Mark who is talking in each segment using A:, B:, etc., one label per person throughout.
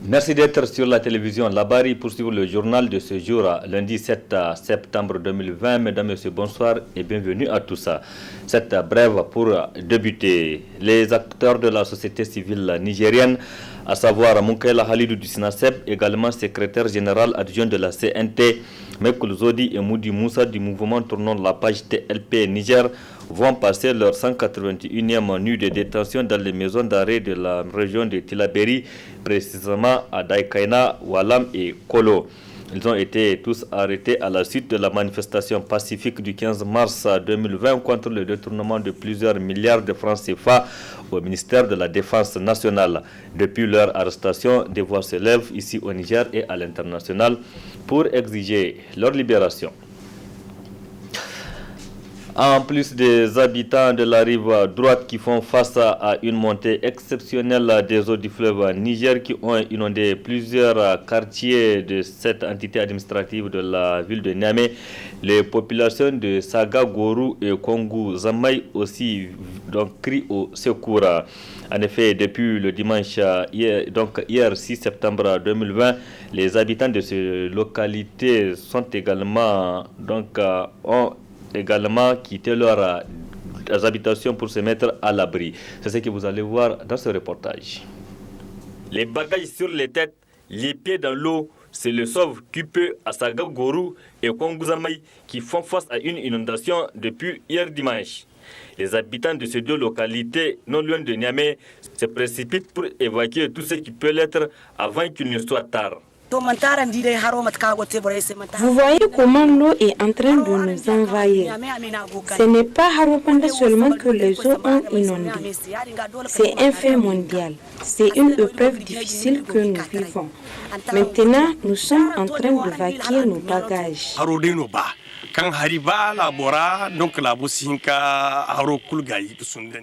A: Merci d'être sur la télévision Labari pour suivre le journal de ce jour, lundi 7 septembre 2020. Mesdames, Messieurs, bonsoir et bienvenue à tous. Cette brève pour débuter. Les acteurs de la société civile nigérienne, à savoir Moukaila Halidou du SINASEP, également secrétaire général adjoint de la CNT, Mekoul Zodi et Moudi Moussa du mouvement tournant la page TLP Niger, vont passer leur 181e nuit de détention dans les maisons d'arrêt de la région de Tillabéri, précisément à Daikaina, Walam et Kolo. Ils ont été tous arrêtés à la suite de la manifestation pacifique du 15 mars 2020 contre le détournement de plusieurs milliards de francs CFA au ministère de la Défense nationale. Depuis leur arrestation, des voix se lèvent ici au Niger et à l'international pour exiger leur libération. En plus des habitants de la rive droite qui font face à une montée exceptionnelle des eaux du fleuve Niger qui ont inondé plusieurs quartiers de cette entité administrative de la ville de Niamey, les populations de Saga, Gourou et Kongu Zamaï aussi crient au secours. En effet, depuis le dimanche hier 6 septembre 2020, les habitants de ces localités sont également ont quitté leurs habitations pour se mettre à l'abri. C'est ce que vous allez voir dans ce reportage. Les bagages sur les têtes, les pieds dans l'eau, c'est le sauve Kupe à Saga Gourou et Konguzamay qui font face à une inondation depuis hier dimanche. Les habitants de ces deux localités, non loin de Niamey, se précipitent pour évacuer tout ce qui peut l'être avant qu'il ne soit tard.
B: Vous voyez comment l'eau est en train de nous envahir. Ce n'est pas Haropanda seulement que les eaux ont inondé. C'est un fait mondial. C'est une épreuve difficile que nous vivons. Maintenant, nous sommes en train d'évacuer nos bagages.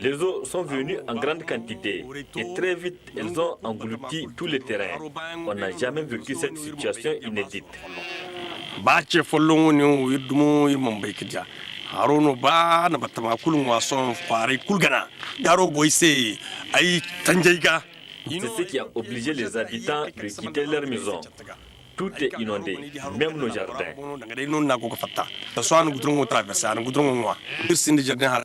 A: Les eaux sont venues en grande quantité et très vite elles ont englouti tous les terrains. On n'a jamais vécu cette situation inédite. C'est ce qui a obligé les habitants de quitter leur maison. Tout est inondé, même nos jardins.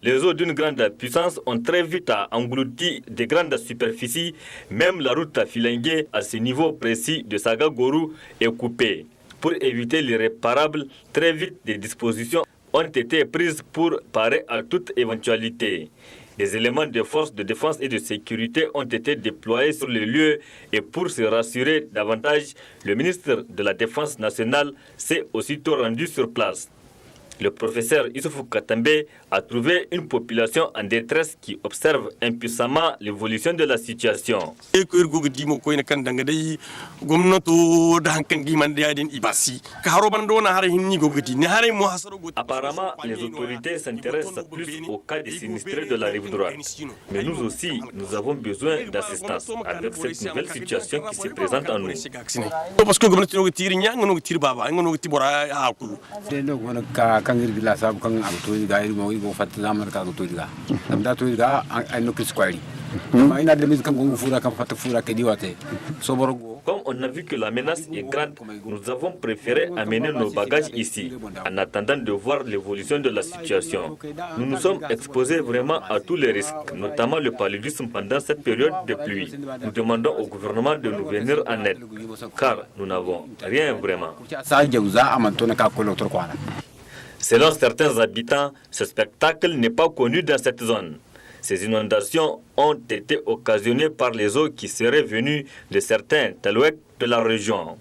A: Les eaux d'une grande puissance ont très vite englouti de grandes superficies. Même la route Filengue à ce niveau précis de Saga Gourou est coupée. Pour éviter l'irréparable, très vite des dispositions ont été prises pour parer à toute éventualité. Des éléments de forces de défense et de sécurité ont été déployés sur les lieux et pour se rassurer davantage, le ministre de la Défense nationale s'est aussitôt rendu sur place. Le professeur Issoufou Katambe a trouvé une population en détresse qui observe impuissamment l'évolution de la situation. Apparemment, les autorités s'intéressent plus au cas des sinistrés de la rive droite. Mais nous aussi, nous avons besoin d'assistance avec cette nouvelle situation qui se présente en nous. Comme on a vu que la menace est grande, nous avons préféré amener nos bagages ici, en attendant de voir l'évolution de la situation. Nous nous sommes exposés vraiment à tous les risques, notamment le paludisme pendant cette période de pluie. Nous demandons au gouvernement de nous venir en aide, car nous n'avons rien vraiment. Selon certains habitants, ce spectacle n'est pas connu dans cette zone. Ces inondations ont été occasionnées par les eaux qui seraient venues de certains talouecs de la région.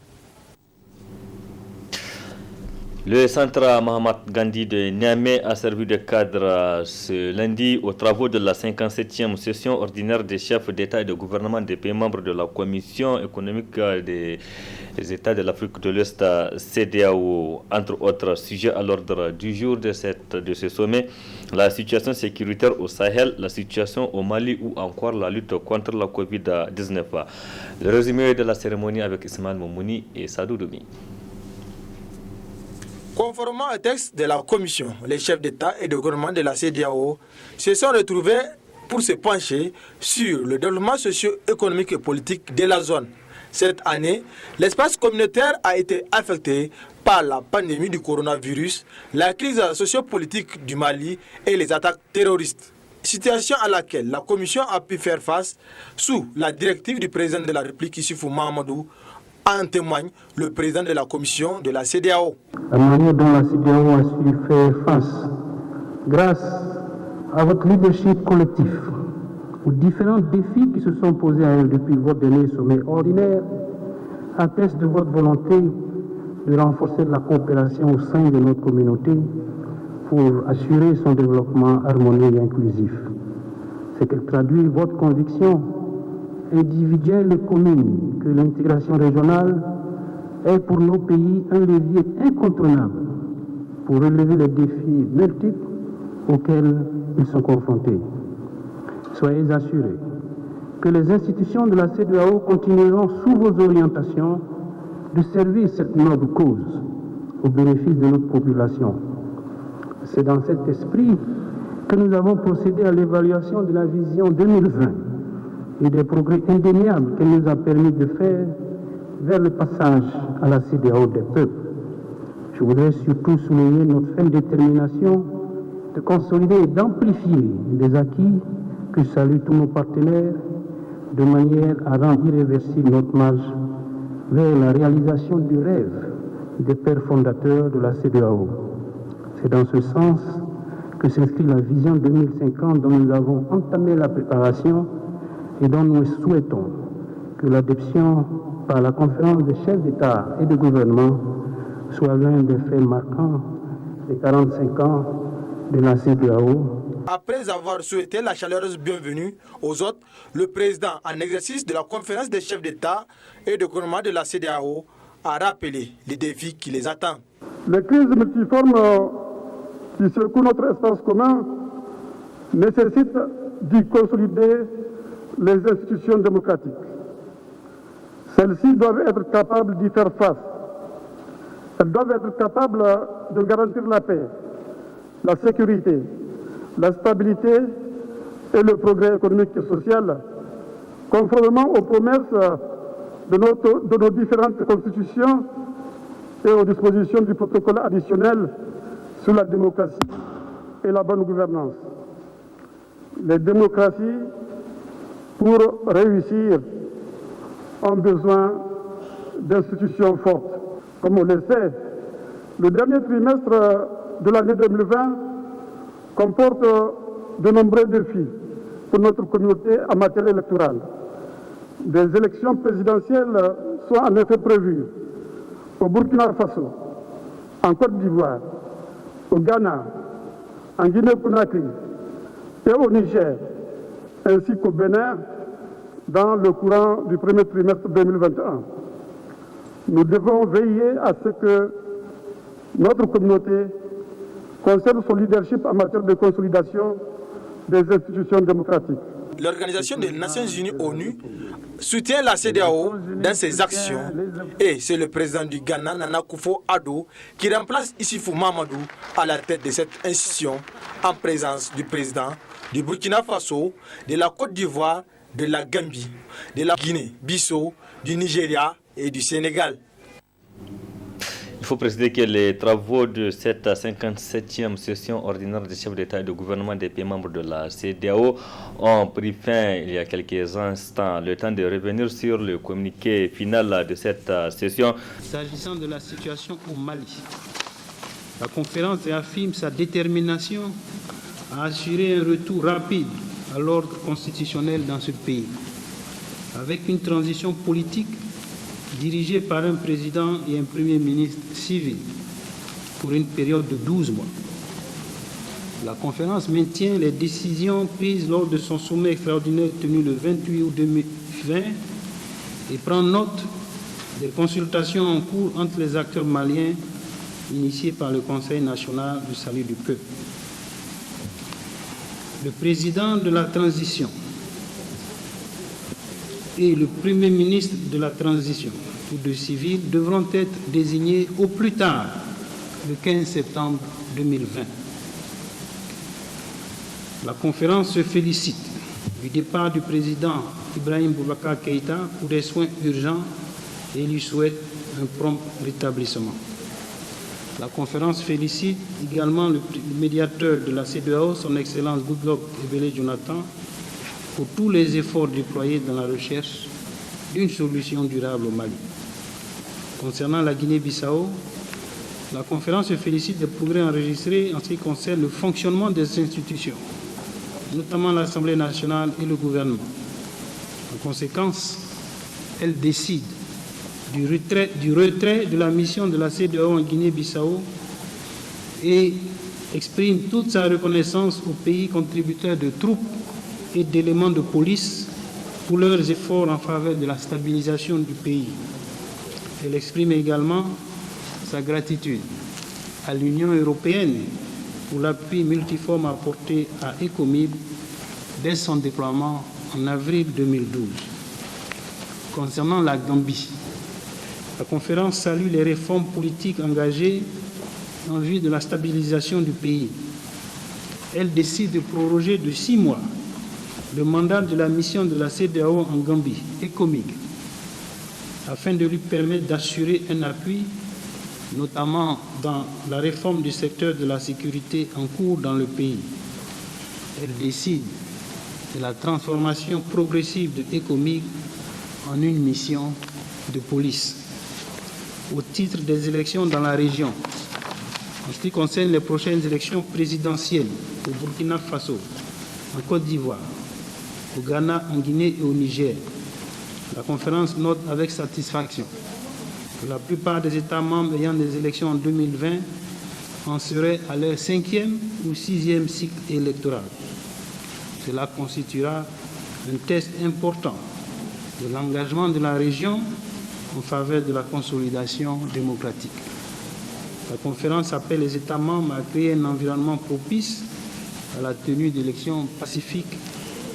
A: Le centre Mahatma Gandhi de Niamey a servi de cadre ce lundi aux travaux de la 57e session ordinaire des chefs d'État et de gouvernement des pays membres de la Commission économique des États de l'Afrique de l'Ouest CEDEAO. Entre autres sujets à l'ordre du jour de ce sommet, la situation sécuritaire au Sahel, la situation au Mali ou encore la lutte contre la Covid-19. Le résumé de la cérémonie avec Ismaël Momouni et Sadou Doumi.
C: Conformément au texte de la Commission, les chefs d'État et de gouvernement de la CEDEAO se sont retrouvés pour se pencher sur le développement socio-économique et politique de la zone, Cette année, l'espace communautaire a été affecté par la pandémie du coronavirus, la crise sociopolitique du Mali et les attaques terroristes. Situation à laquelle la Commission a pu faire face sous la directive du président de la République, Issoufou Mahamadou, en témoigne le président de la Commission de la CEDEAO.
D: La manière dont la CEDEAO a su faire face, grâce à votre leadership collectif, aux différents défis qui se sont posés à elle depuis votre dernier sommet ordinaire, atteste de votre volonté de renforcer la coopération au sein de notre communauté pour assurer son développement harmonieux et inclusif. C'est qu'elle traduit votre conviction individuelle et commune que l'intégration régionale est pour nos pays un levier incontournable pour relever les défis multiples auxquels ils sont confrontés. Soyez assurés que les institutions de la CEDEAO continueront sous vos orientations de servir cette noble cause au bénéfice de notre population. C'est dans cet esprit que nous avons procédé à l'évaluation de la vision 2020 et des progrès indéniables qu'elle nous a permis de faire vers le passage à la CEDEAO des peuples. Je voudrais surtout souligner notre ferme détermination de consolider et d'amplifier les acquis que saluent tous nos partenaires de manière à rendre irréversible notre marche vers la réalisation du rêve des pères fondateurs de la CEDEAO. C'est dans ce sens que s'inscrit la vision 2050 dont nous avons entamé la préparation et dont nous souhaitons que l'adoption par la conférence des chefs d'État et de gouvernement soit l'un des faits marquants des 45 ans de la CEDEAO.
C: Après avoir souhaité la chaleureuse bienvenue aux hôtes, le président en exercice de la conférence des chefs d'État et de gouvernement de la CEDEAO a rappelé les défis qui les attendent.
E: Les crises multiformes qui secouent notre espace commun nécessitent d'y consolider les institutions démocratiques. Celles-ci doivent être capables d'y faire face. Elles doivent être capables de garantir la paix, la sécurité, la stabilité et le progrès économique et social, conformément aux promesses de nos différentes constitutions et aux dispositions du protocole additionnel sur la démocratie et la bonne gouvernance. Les démocraties, pour réussir, ont besoin d'institutions fortes. Comme on le sait, le dernier trimestre de l'année 2020 comporte de nombreux défis pour notre communauté en matière électorale. Des élections présidentielles sont en effet prévues au Burkina Faso, en Côte d'Ivoire, au Ghana, en Guinée-Conakry et au Niger, ainsi qu'au Bénin dans le courant du premier trimestre 2021. Nous devons veiller à ce que notre communauté conserve son leadership en matière de consolidation des institutions démocratiques.
C: L'Organisation des Nations Unies ONU soutient la CEDEAO dans ses actions et c'est le président du Ghana, Nana Akufo-Addo, qui remplace Issoufou Mahamadou à la tête de cette institution en présence du président du Burkina Faso, de la Côte d'Ivoire, de la Gambie, de la Guinée-Bissau, du Nigeria et du Sénégal.
A: Il faut préciser que les travaux de cette 57e session ordinaire des chefs d'État et de gouvernement des pays membres de la CEDEAO ont pris fin il y a quelques instants. Le temps de revenir sur le communiqué final de cette session.
F: S'agissant de la situation au Mali, la conférence réaffirme sa détermination à assurer un retour rapide à l'ordre constitutionnel dans ce pays, avec une transition politique dirigée par un président et un premier ministre civil pour une période de 12 mois. La conférence maintient les décisions prises lors de son sommet extraordinaire tenu le 28 août 2020 et prend note des consultations en cours entre les acteurs maliens initiées par le Conseil national du salut du peuple. Le président de la transition et le Premier ministre de la transition, tous deux civils, devront être désignés au plus tard le 15 septembre 2020. La conférence se félicite du départ du président Ibrahim Boubacar Keïta pour des soins urgents et lui souhaite un prompt rétablissement. La conférence félicite également le médiateur de la CEDEAO, son Excellence Goodluck Ebele Jonathan, pour tous les efforts déployés dans la recherche d'une solution durable au Mali. Concernant la Guinée-Bissau, la conférence se félicite des progrès enregistrés en ce qui concerne le fonctionnement des institutions, notamment l'Assemblée nationale et le gouvernement. En conséquence, elle décide du retrait de la mission de la CEDEAO en Guinée-Bissau et exprime toute sa reconnaissance aux pays contributeurs de troupes et d'éléments de police pour leurs efforts en faveur de la stabilisation du pays. Elle exprime également sa gratitude à l'Union européenne pour l'appui multiforme apporté à ECOMIB dès son déploiement en avril 2012. Concernant la Gambie, la conférence salue les réformes politiques engagées en vue de la stabilisation du pays. Elle décide de proroger de 6 mois le mandat de la mission de la CEDEAO en Gambie, ECOMIG, afin de lui permettre d'assurer un appui, notamment dans la réforme du secteur de la sécurité en cours dans le pays. Elle décide de la transformation progressive de ECOMIG en une mission de police. Au titre des élections dans la région, en ce qui concerne les prochaines élections présidentielles au Burkina Faso, en Côte d'Ivoire, au Ghana, en Guinée et au Niger, la conférence note avec satisfaction que la plupart des États membres ayant des élections en 2020 en seraient à leur 5e ou 6e cycle électoral. Cela constituera un test important de l'engagement de la région en faveur de la consolidation démocratique. La conférence appelle les États membres à créer un environnement propice à la tenue d'élections pacifiques,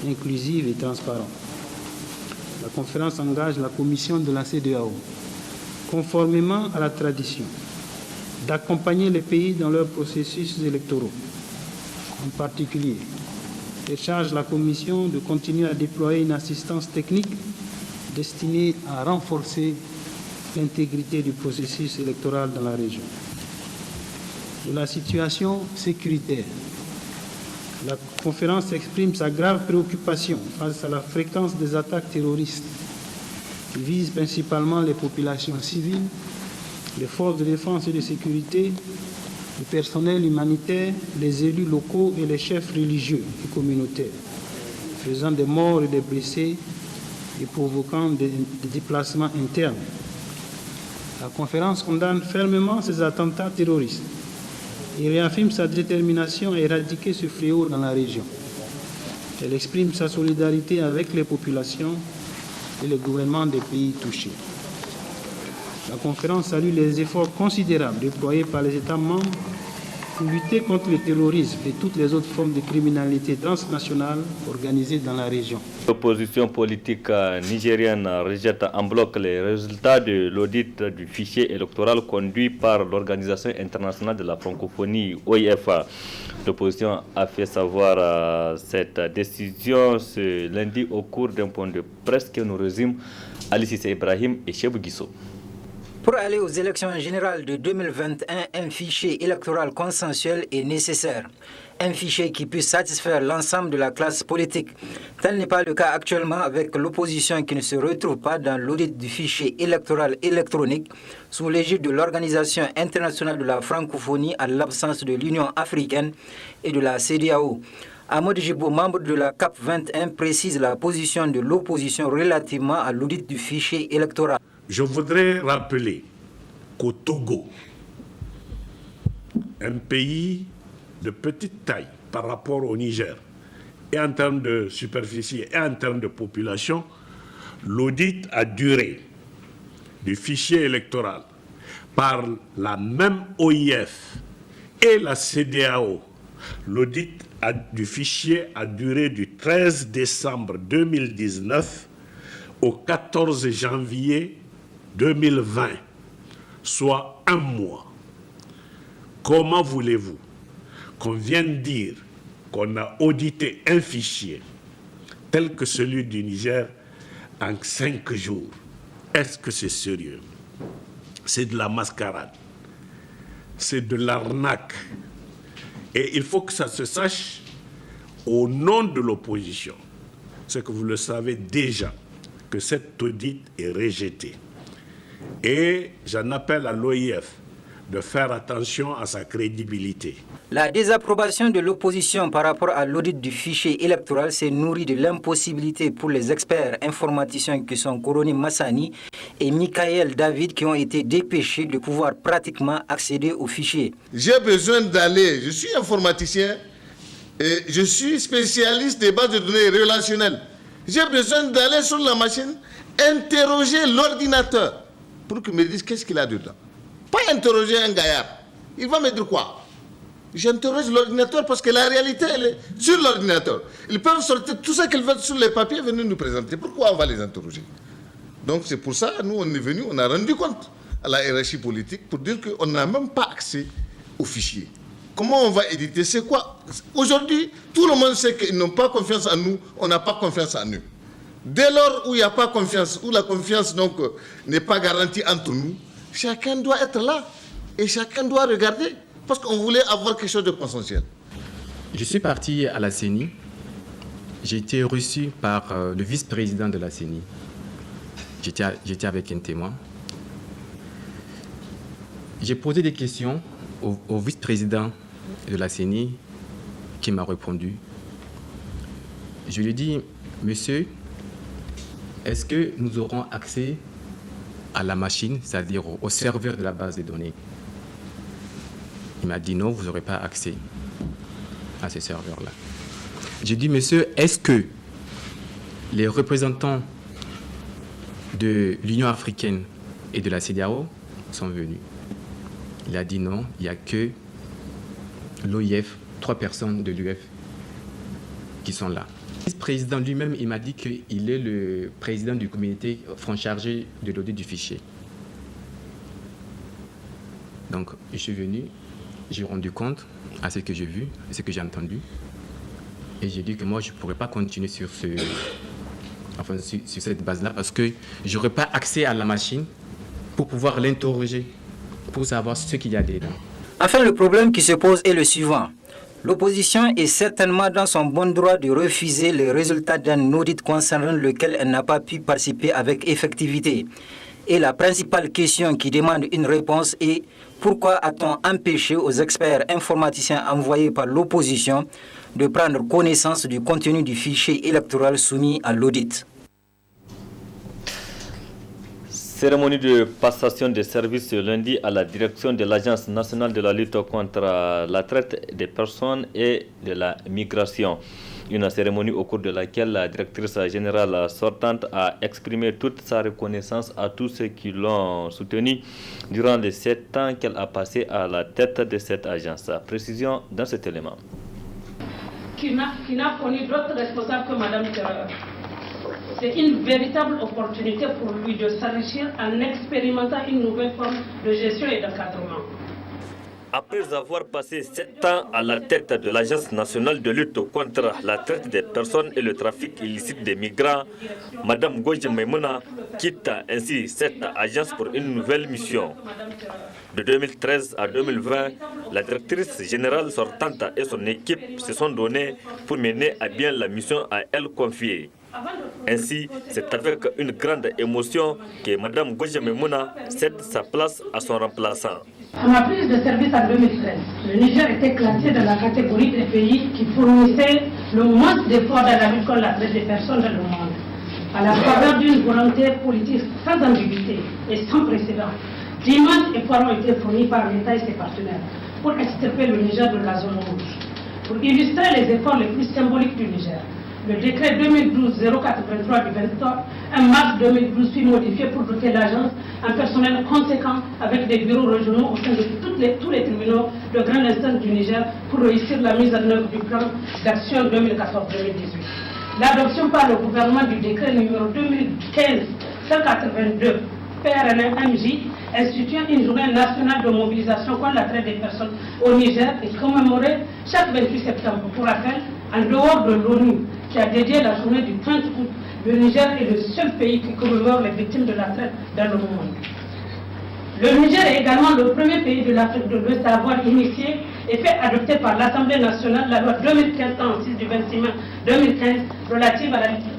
F: inclusives et transparentes. La conférence engage la commission de la CEDEAO, conformément à la tradition, d'accompagner les pays dans leurs processus électoraux. En particulier, elle charge la commission de continuer à déployer une assistance technique destinée à renforcer l'intégrité du processus électoral dans la région. De la situation sécuritaire, la conférence exprime sa grave préoccupation face à la fréquence des attaques terroristes qui visent principalement les populations civiles, les forces de défense et de sécurité, le personnel humanitaire, les élus locaux et les chefs religieux et communautaires, faisant des morts et des blessés et provoquant des déplacements internes. La conférence condamne fermement ces attentats terroristes et réaffirme sa détermination à éradiquer ce fléau dans la région. Elle exprime sa solidarité avec les populations et le gouvernement des pays touchés. La conférence salue les efforts considérables déployés par les États membres pour lutter contre le terrorisme et toutes les autres formes de criminalité transnationale organisées dans la région.
A: L'opposition politique nigérienne rejette en bloc les résultats de l'audit du fichier électoral conduit par l'Organisation internationale de la francophonie, OIFA. L'opposition a fait savoir cette décision ce lundi au cours d'un point de presse que nous résument Ali Cissé Ibrahim et Chebou Guisso.
G: Pour aller aux élections générales de 2021, un fichier électoral consensuel est nécessaire. Un fichier qui puisse satisfaire l'ensemble de la classe politique. Tel n'est pas le cas actuellement avec l'opposition qui ne se retrouve pas dans l'audit du fichier électoral électronique sous l'égide de l'Organisation internationale de la francophonie à l'absence de l'Union africaine et de la CEDEAO. Amadou Djibo, membre de la CAP 21, précise la position de l'opposition relativement à l'audit du fichier électoral.
H: Je voudrais rappeler qu'au Togo, un pays de petite taille par rapport au Niger, et en termes de superficie et en termes de population, l'audit a duré du fichier électoral par la même OIF et la CEDEAO. L'audit du fichier a duré du 13 décembre 2019 au 14 janvier 2020, soit un mois. Comment voulez-vous qu'on vienne dire qu'on a audité un fichier tel que celui du Niger en 5 jours, est-ce que c'est sérieux? C'est de la mascarade. C'est de l'arnaque. Et il faut que ça se sache au nom de l'opposition. C'est que vous le savez déjà, que cet audit est rejeté. Et j'en appelle à l'OIF de faire attention à sa crédibilité.
G: La désapprobation de l'opposition par rapport à l'audit du fichier électoral s'est nourrie de l'impossibilité pour les experts informaticiens qui sont Koroni Massani et Michael David qui ont été dépêchés de pouvoir pratiquement accéder au fichier.
I: J'ai besoin d'aller, je suis informaticien et je suis spécialiste des bases de données relationnelles. J'ai besoin d'aller sur la machine, interroger l'ordinateur pour qu'il me dise qu'est-ce qu'il a dedans. Pas interroger un gaillard. Il va me dire quoi? J'interroge l'ordinateur parce que la réalité, elle est sur l'ordinateur. Ils peuvent sortir tout ça qu'ils veulent sur les papiers et venir nous présenter. Pourquoi on va les interroger? Donc c'est pour ça, nous, on est venus, on a rendu compte à la hiérarchie politique pour dire qu'on n'a même pas accès aux fichiers. Comment on va éditer? C'est quoi? Aujourd'hui, tout le monde sait qu'ils n'ont pas confiance en nous, on n'a pas confiance en eux. Dès lors où il n'y a pas confiance, où la confiance donc n'est pas garantie entre nous, chacun doit être là et chacun doit regarder parce qu'on voulait avoir quelque chose de consensuel.
J: Je suis parti à la CENI. J'ai été reçu par le vice-président de la CENI. J'étais avec un témoin. J'ai posé des questions au vice-président de la CENI qui m'a répondu. Je lui ai dit, monsieur, est-ce que nous aurons accès à la machine, c'est-à-dire au serveur de la base de données? Il m'a dit non, vous n'aurez pas accès à ce serveur-là. J'ai dit, monsieur, est-ce que les représentants de l'Union africaine et de la CEDEAO sont venus? Il a dit non, il n'y a que l'OIF, 3 personnes de l'UF qui sont là. Le vice-président lui-même, il m'a dit qu'il est le président du comité front chargé de l'audit du fichier. Donc, je suis venu, j'ai rendu compte à ce que j'ai vu, à ce que j'ai entendu, et j'ai dit que moi, je ne pourrais pas continuer sur cette base-là parce que je n'aurais pas accès à la machine pour pouvoir l'interroger, pour savoir ce qu'il y a dedans.
G: Enfin, le problème qui se pose est le suivant. L'opposition est certainement dans son bon droit de refuser les résultats d'un audit concernant lequel elle n'a pas pu participer avec effectivité. Et la principale question qui demande une réponse est pourquoi a-t-on empêché aux experts informaticiens envoyés par l'opposition de prendre connaissance du contenu du fichier électoral soumis à l'audit?
A: Cérémonie de passation des services ce lundi à la direction de l'Agence nationale de la lutte contre la traite des personnes et de la migration. Une cérémonie au cours de laquelle la directrice générale sortante a exprimé toute sa reconnaissance à tous ceux qui l'ont soutenue durant les 7 ans qu'elle a passé à la tête de cette agence. Précision dans cet élément.
K: Qui n'a connu d'autres responsables que Mme Terreur. C'est une véritable opportunité pour lui de s'enrichir en expérimentant une nouvelle forme de gestion et d'encadrement.
A: Après avoir passé 7 ans à la tête de l'Agence nationale de lutte contre la traite des personnes et le trafic illicite des migrants, Mme Godje Maimouna quitte ainsi cette agence pour une nouvelle mission. De 2013 à 2020, la directrice générale sortante et son équipe se sont donnés pour mener à bien la mission à elle confiée. Ainsi, c'est avec une grande émotion que Mme Godje Maimouna cède sa place à son remplaçant.
K: À ma prise de service en 2013, le Niger était classé dans la catégorie des pays qui fournissaient le moins d'efforts dans la lutte contre la traite des personnes dans le monde. À la faveur d'une volonté politique sans ambiguïté et sans précédent, d'immenses efforts ont été fournis par l'État et ses partenaires pour extirper le Niger de la zone rouge. Pour illustrer les efforts les plus symboliques du Niger, le décret 2012-083 du 21 mars 2012 fut modifié pour doter l'agence un personnel conséquent avec des bureaux régionaux au sein de tous les tribunaux de grande instance du Niger pour réussir la mise en œuvre du plan d'action 2014-2018. L'adoption par le gouvernement du décret numéro 2015-182 PRN-MJ instituant une journée nationale de mobilisation contre la traite des personnes au Niger est commémorée chaque 28 septembre. Pour rappel, en dehors de l'ONU, qui a dédié la journée du 30 août le Niger est le seul pays qui commémore les victimes de la traite dans le monde. Le Niger est également le premier pays de l'Afrique de l'Ouest à avoir initié et fait adopter par l'Assemblée nationale la loi 2015-6 du 26 mai 2015 relative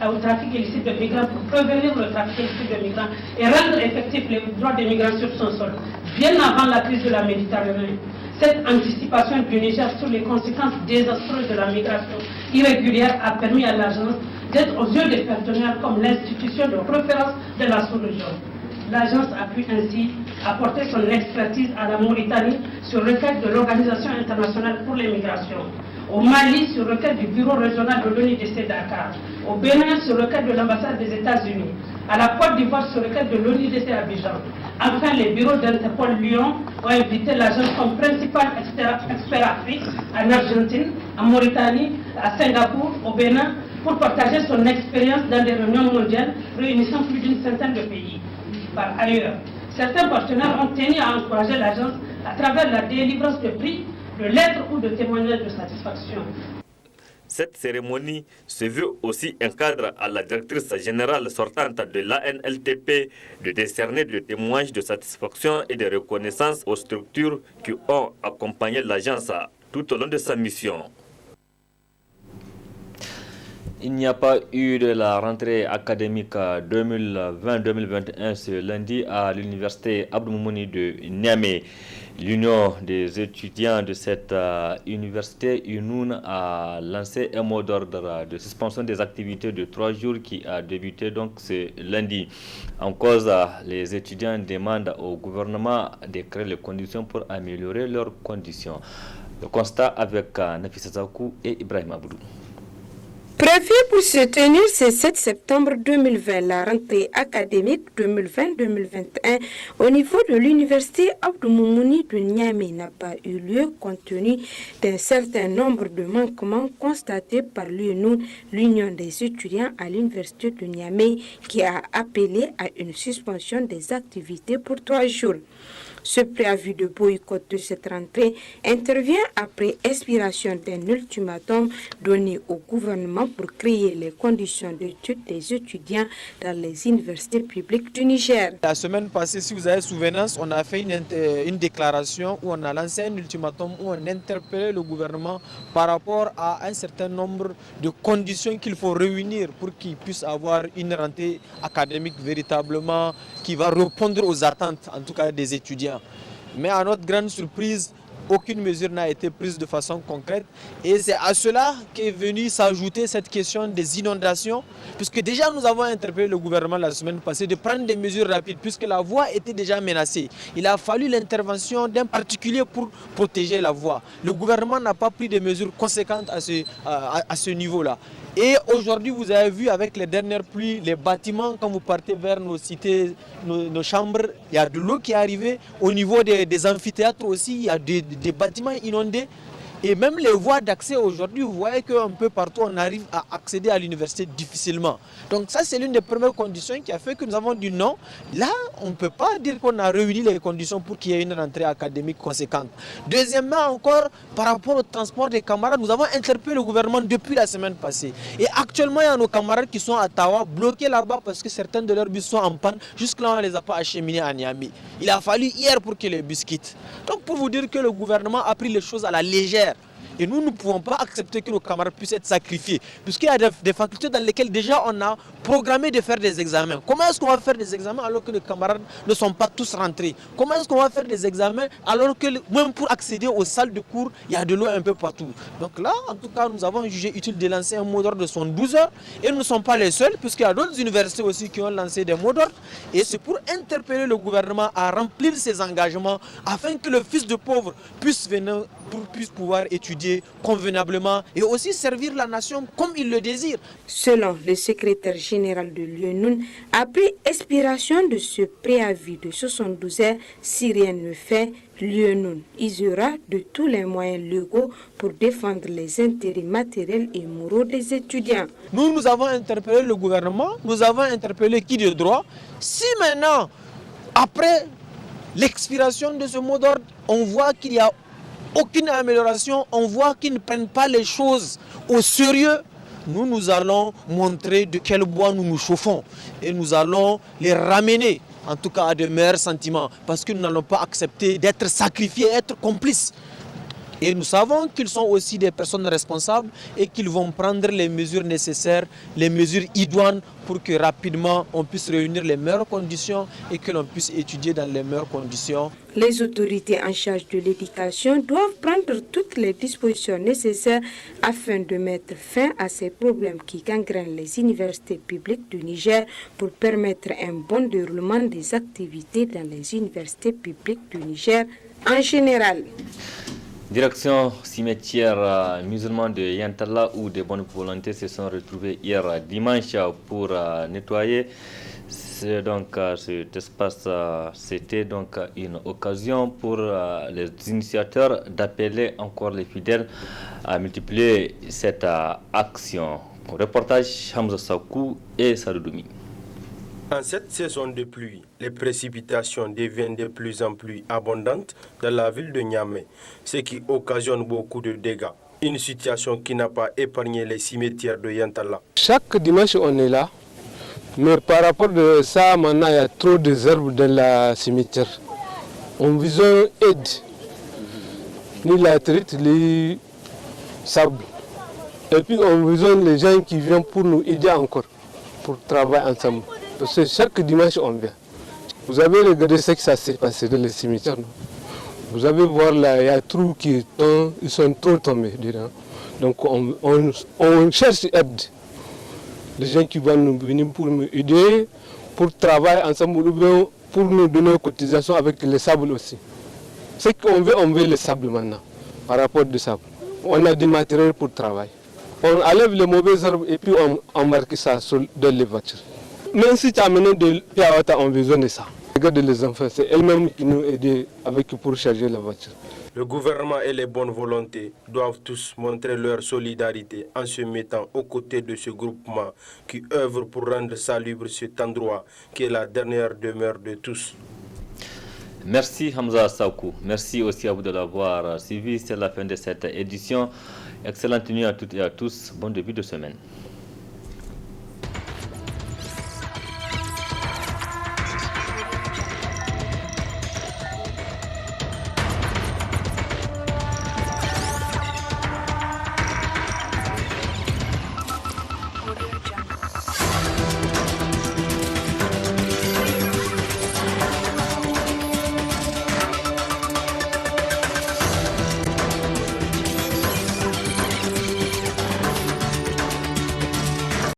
K: au trafic illicite de migrants pour prévenir le trafic illicite de migrants et rendre effectifs les droits des migrants sur son sol, bien avant la crise de la Méditerranée. Cette anticipation du Niger sur les conséquences désastreuses de la migration irrégulière a permis à l'agence d'être aux yeux des partenaires comme l'institution de référence de la sous-région. L'agence a pu ainsi apporter son expertise à la Mauritanie sur requête de l'Organisation internationale pour les migrations, au Mali sur requête du bureau régional de l'ONUDC Dakar, au Bénin sur requête de l'ambassade des États-Unis, à la Côte d'Ivoire sur requête de l'ONUDC Abidjan. Enfin, les bureaux d'Interpol Lyon ont invité l'agence comme principal expert Afrique en Argentine, en Mauritanie, à Singapour, au Bénin, pour partager son expérience dans des réunions mondiales réunissant plus d'une centaine de pays. Par ailleurs, certains partenaires ont tenu à encourager l'agence à travers la délivrance de prix, de lettres ou de témoignages de satisfaction.
A: Cette cérémonie se veut aussi un cadre à la directrice générale sortante de l'ANLTP de décerner des témoignages de satisfaction et de reconnaissance aux structures qui ont accompagné l'agence tout au long de sa mission. Il n'y a pas eu de la rentrée académique 2020-2021 ce lundi à l'université Abdou Moumouni de Niamey. L'union des étudiants de cette université, UNUN, a lancé un mot d'ordre de suspension des activités de 3 jours qui a débuté donc ce lundi. En cause, les étudiants demandent au gouvernement de créer les conditions pour améliorer leurs conditions. Le constat avec Nafissa Zakou et Ibrahim Aboudou.
B: Prévu pour se tenir ce 7 septembre 2020, la rentrée académique 2020-2021 au niveau de l'université Abdou Moumouni de Niamey n'a pas eu lieu compte tenu d'un certain nombre de manquements constatés par l'UNUN, l'Union des étudiants à l'université de Niamey, qui a appelé à une suspension des activités pour 3 jours. Ce préavis de boycott de cette rentrée intervient après expiration d'un ultimatum donné au gouvernement pour créer les conditions d'études des étudiants dans les universités publiques du Niger.
L: La semaine passée, si vous avez souvenance, on a fait une déclaration où on a lancé un ultimatum, où on interpellait le gouvernement par rapport à un certain nombre de conditions qu'il faut réunir pour qu'il puisse avoir une rentrée académique véritablement qui va répondre aux attentes, en tout cas des étudiants. Mais à notre grande surprise, aucune mesure n'a été prise de façon concrète. Et c'est à cela qu'est venue s'ajouter cette question des inondations, puisque déjà nous avons interpellé le gouvernement la semaine passée de prendre des mesures rapides, puisque la voie était déjà menacée. Il a fallu l'intervention d'un particulier pour protéger la voie. Le gouvernement n'a pas pris de mesures conséquentes à ce niveau-là. Et aujourd'hui, vous avez vu avec les dernières pluies, les bâtiments, quand vous partez vers nos cités, nos chambres, il y a de l'eau qui est arrivée. Au niveau des amphithéâtres aussi, il y a des bâtiments inondés. Et même les voies d'accès aujourd'hui, vous voyez qu'un peu partout, on arrive à accéder à l'université difficilement. Donc ça, c'est l'une des premières conditions qui a fait que nous avons dit non. Là, on ne peut pas dire qu'on a réuni les conditions pour qu'il y ait une rentrée académique conséquente. Deuxièmement, encore, par rapport au transport des camarades, nous avons interpellé le gouvernement depuis la semaine passée. Et actuellement, il y a nos camarades qui sont à Tawa, bloqués là-bas parce que certains de leurs bus sont en panne. Jusque-là, on ne les a pas acheminés à Niamey. Il a fallu hier pour que les bus quittent. Donc pour vous dire que le gouvernement a pris les choses à la légère. Et nous ne pouvons pas accepter que nos camarades puissent être sacrifiés, puisqu'il y a des facultés dans lesquelles déjà on a programmé de faire des examens. Comment est-ce qu'on va faire des examens alors que les camarades ne sont pas tous rentrés? Comment est-ce qu'on va faire des examens alors que même pour accéder aux salles de cours, il y a de l'eau un peu partout? Donc là, en tout cas, nous avons jugé utile de lancer un mot d'ordre de 12 heures. Et nous ne sommes pas les seuls, puisqu'il y a d'autres universités aussi qui ont lancé des mots d'ordre. Et c'est pour interpeller le gouvernement à remplir ses engagements afin que le fils de pauvre puisse pouvoir étudier convenablement et aussi servir la nation comme il le désire.
B: Selon le secrétaire général de l'UNUN, après expiration de ce préavis de 72 heures, si rien ne fait, l'UNUN usera de tous les moyens légaux pour défendre les intérêts matériels et moraux des étudiants.
L: Nous avons interpellé le gouvernement, nous avons interpellé qui de droit. Si maintenant, après l'expiration de ce mot d'ordre, on voit qu'il y a aucune amélioration, on voit qu'ils ne prennent pas les choses au sérieux, nous allons montrer de quel bois nous nous chauffons et nous allons les ramener en tout cas à de meilleurs sentiments parce que nous n'allons pas accepter d'être sacrifiés, être complices. Et nous savons qu'ils sont aussi des personnes responsables et qu'ils vont prendre les mesures nécessaires, les mesures idoines pour que rapidement on puisse réunir les meilleures conditions et que l'on puisse étudier dans les meilleures conditions.
B: Les autorités en charge de l'éducation doivent prendre toutes les dispositions nécessaires afin de mettre fin à ces problèmes qui gangrènent les universités publiques du Niger pour permettre un bon déroulement des activités dans les universités publiques du Niger en général.
A: Direction cimetière musulman de Yantala où des bonnes volontés se sont retrouvées hier dimanche pour nettoyer. Cet espace, c'était donc une occasion pour les initiateurs d'appeler encore les fidèles à multiplier cette action. Reportage Hamza Sakou et Saroudoumi.
M: En cette saison de pluie, les précipitations deviennent de plus en plus abondantes dans la ville de Niamey, ce qui occasionne beaucoup de dégâts. Une situation qui n'a pas épargné les cimetières de Yantala.
N: Chaque dimanche, on est là, mais par rapport à ça, maintenant, il y a trop de herbes dans la cimetière. On besoin d'aide, ni la traite, ni sable. Et puis, on besoin des gens qui viennent pour nous aider encore, pour travailler ensemble. Parce que chaque dimanche, on vient. Vous avez regardé ce qui s'est passé dans les cimetières. Non? Vous avez voir là, il y a des trous qui tombent, ils sont trop tombés dedans. Donc on cherche aide. Les gens qui vont nous venir pour nous aider, pour travailler ensemble, pour nous donner une cotisation avec les sables aussi. Ce qu'on veut le sable maintenant, par rapport au sable. On a du matériel pour travailler. On enlève les mauvaises herbes et puis on embarque ça dans les voitures. Même si tu as amené de Piawata, on a besoin de ça. Regarde les enfants, c'est elles-mêmes qui nous aident pour charger la voiture.
M: Le gouvernement et les bonnes volontés doivent tous montrer leur solidarité en se mettant aux côtés de ce groupement qui œuvre pour rendre salubre cet endroit qui est la dernière demeure de tous.
A: Merci Hamza Sakou. Merci aussi à vous de l'avoir suivi. C'est la fin de cette édition. Excellente nuit à toutes et à tous. Bon début de semaine.